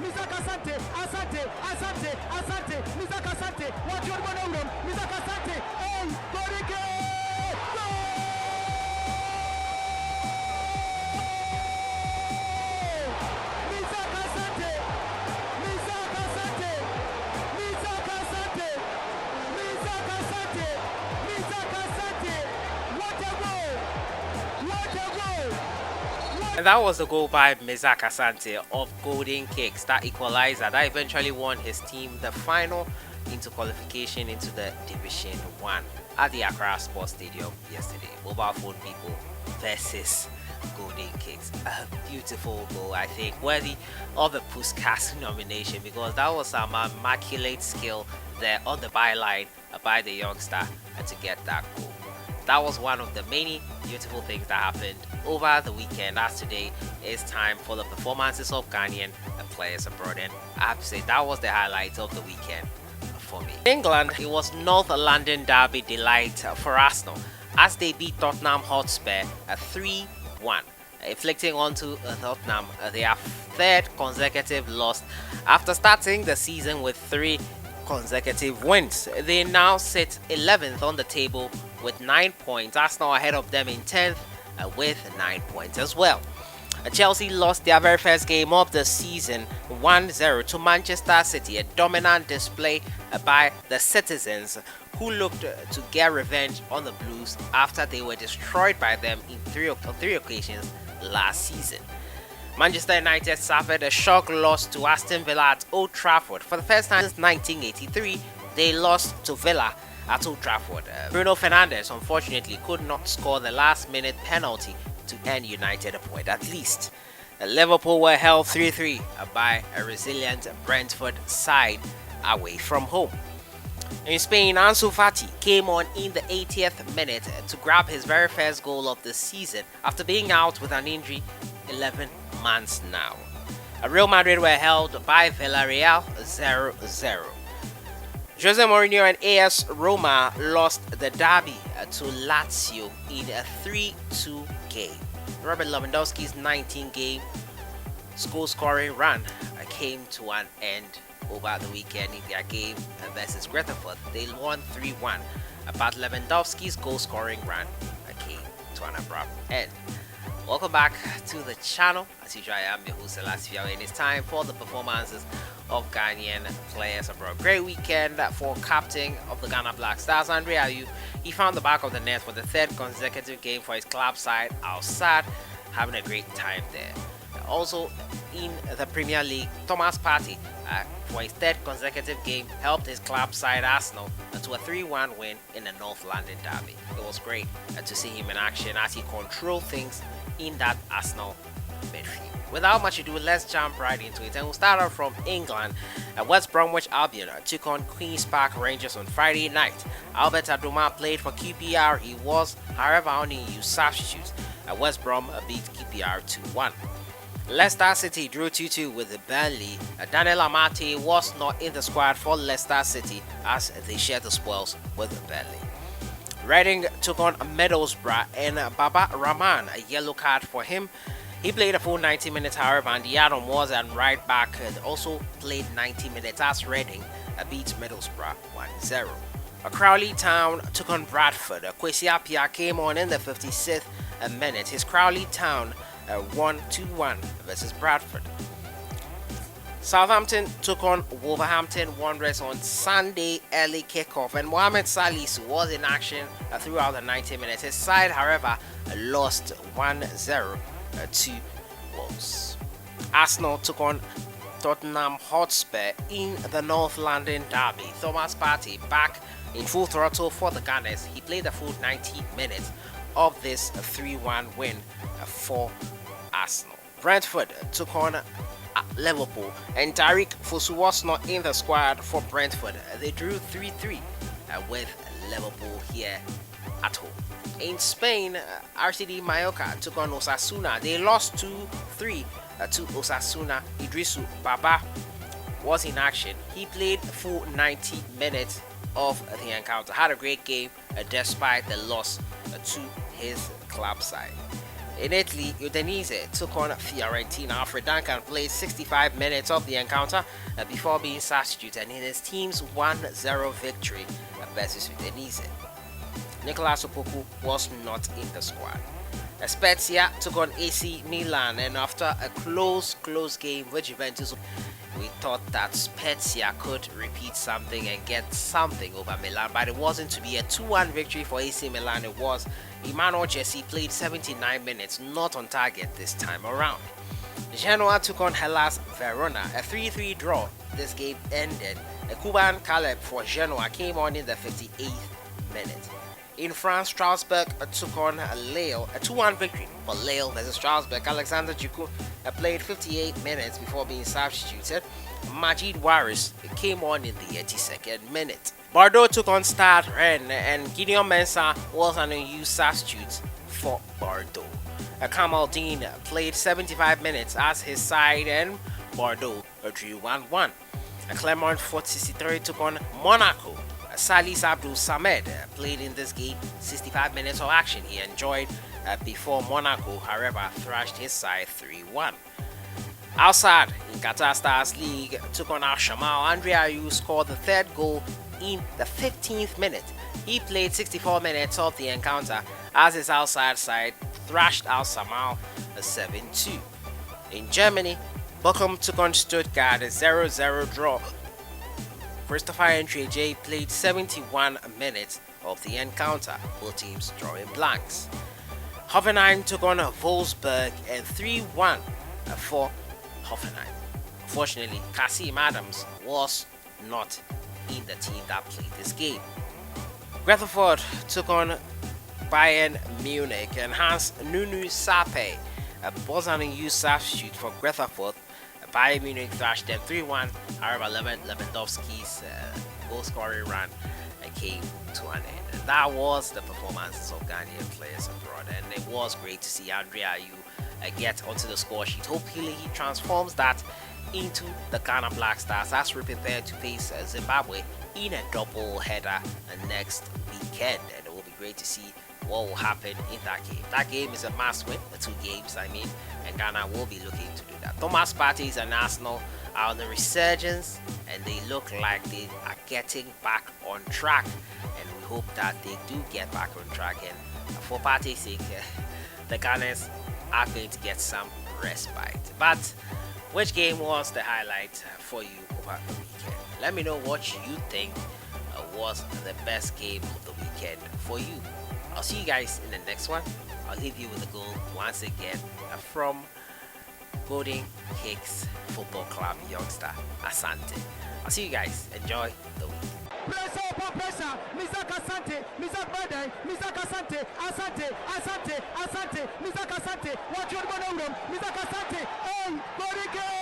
MIZAK ASANTE, ASANTE, ASANTE, ASANTE, MIZAK ASANTE, watch your one over, MIZAK ASANTE, hey, Gorike! MIZAK ASANTE, MIZAK ASANTE, MIZAK ASANTE, MIZAK ASANTE, MIZAK ASANTE, what a goal! What a goal! And that was the goal by MIZAK ASANTE of Golden Kicks, that equalizer that eventually won his team the final into qualification into the Division 1 at the Accra Sports Stadium yesterday. Mobile phone people versus Golden Kicks. A beautiful goal, I think, worthy of the Puskas nomination, because that was some immaculate skill there on the byline by the youngster to get that goal. That was one of the many beautiful things that happened over the weekend, as today is time for the performances of Ghanaian players abroad, and I have to say that was the highlight of the weekend for me. In England, it was North London derby delight for Arsenal as they beat Tottenham Hotspur 3-1, inflicting onto Tottenham their third consecutive loss after starting the season with 3 consecutive wins. They now sit 11th on the table with 9 points. Arsenal ahead of them in 10th with 9 points as well. Chelsea lost their very first game of the season 1-0 to Manchester City, a dominant display by the citizens who looked to get revenge on the Blues after they were destroyed by them in three occasions last season. Manchester United suffered a shock loss to Aston Villa at Old Trafford. For the first time since 1983, they lost to Villa at Old Trafford. Bruno Fernandes unfortunately could not score the last-minute penalty to end United a point at least. Liverpool were held 3-3 by a resilient Brentford side away from home. In Spain, Ansu Fati came on in the 80th minute to grab his very first goal of the season after being out with an injury 11 months now. Real Madrid were held by Villarreal 0-0. Jose Mourinho and AS Roma lost the derby to Lazio in a 3-2 game. Robert Lewandowski's 19-game goal-scoring run came to an end over the weekend in their game versus Gretheford. They won 3-1, but Lewandowski's goal-scoring run came to an abrupt end. Welcome back to the channel. As usual, I am your host, SPURS, and it's time for the performances of Ghanaian players abroad. Great weekend for captain of the Ghana Black Stars, Ayew. He found the back of the net for the third consecutive game for his club side, Al-Sadd, having a great time there. Also in the Premier League, Thomas Partey, for his third consecutive game, helped his club side Arsenal to a 3-1 win in the North London derby. It was great to see him in action as he controlled things in that Arsenal midfield. Without much ado, let's jump right into it, and we'll start off from England. West Bromwich Albion took on Queen's Park Rangers on Friday night. Albert Adoma played for QPR. He was, however, only used substitutes. West Brom beat QPR 2-1. Leicester City drew 2-2 with Burnley. Daniel Amate was not in the squad for Leicester City as they shared the spoils with Burnley. Reading took on Middlesbrough and Baba Rahman, a yellow card for him. He played a full 90 minutes, however, and the Adam was and right back also played 90 minutes as Reading beat Middlesbrough 1-0. Crowley Town took on Bradford. Kwesi Appiah came on in the 56th minute. His Crowley Town won 2-1 versus Bradford. Southampton took on Wolverhampton Wanderers on Sunday early kickoff, and Mohamed Salisu was in action throughout the 90 minutes. His side, however, lost 1-0 to Wolves. Arsenal took on Tottenham Hotspur in the North London derby. Thomas Partey back in full throttle for the Gunners. He played the full 90 minutes of this 3-1 win for Arsenal. Brentford took on Liverpool, and Tariq Fosu was not in the squad for Brentford. They drew 3-3 with Liverpool here at home. In Spain, RCD Mallorca took on Osasuna. They lost 2-3 to Osasuna. Idrisu Baba was in action. He played full 90 minutes of the encounter. Had a great game despite the loss to his club side. In Italy, Udinese took on Fiorentina after Duncan played 65 minutes of the encounter before being substituted in his team's 1-0 victory versus Udinese. Nicolas Opoku was not in the squad. Spezia took on AC Milan, and after a close game with Juventus, we thought that Spezia could repeat something and get something over Milan, but it wasn't to be a 2-1 victory for AC Milan. It was Emmanuel Jesse played 79 minutes, not on target this time around. Genoa took on Hellas Verona, a 3-3 draw. This game ended. A Cuban Caleb for Genoa came on in the 58th minute. In France, Strasbourg took on Lille, a 2-1 victory for Lille versus Strasbourg. Alexander Djikou played 58 minutes before being substituted. Majid Waris came on in the 82nd minute. Bordeaux took on Stade Rennes, and Gideon Mensah was an unused substitute for Bordeaux. Kamaldeen played 75 minutes as his side, and Bordeaux drew 1-1. Clermont Foot 63 took on Monaco. Salis Abdul Samed played in this game 65 minutes of action he enjoyed before Monaco, however, thrashed his side 3-1. Outside in Qatar Stars League took on Al Shamal. Andre Ayew scored the third goal in the 15th minute. He played 64 minutes of the encounter as his outside side thrashed Al Shamal 7-2. In Germany, Bochum took on Stuttgart, a 0-0 draw. Christopher J played 71 minutes of the encounter, both teams drawing blanks. Hoffenheim took on Wolfsburg and 3-1 for Hoffenheim. Unfortunately, Kasim Adams was not in the team that played this game. Gretheford took on Bayern Munich, and Hans Nunu Sape was an unused substitute for Gretheford. Bayern Munich thrashed them 3-1. However, Lewandowski's goal-scoring run came to an end. And that was the performances of Ghanaian players abroad, and it was great to see Andre Ayew get onto the score sheet. Hopefully, he transforms that into the Ghana Black Stars as we prepare to face Zimbabwe in a double header next weekend, and it will be great to see what will happen in that game. That game is a must win, the 2 games and Ghana will be looking to do that. Thomas Partey and Arsenal are on the resurgence, and they look like they are getting back on track, and we hope that they do get back on track, and for Partey's sake, the Ghanaians are going to get some respite. But which game was the highlight for you over the weekend? Let me know what you think was the best game of the weekend for you. I'll see you guys in the next one. I'll leave you with a goal once again from Golden Kicks Football Club youngster Asante. I'll see you guys. Enjoy the week. Pressure upon pressure. MIZAK Asante. MIZAK Partey. MIZAK Asante. Asante. MIZAK Asante. What you're going to do? MIZAK Asante. Hey, Golden Kicks.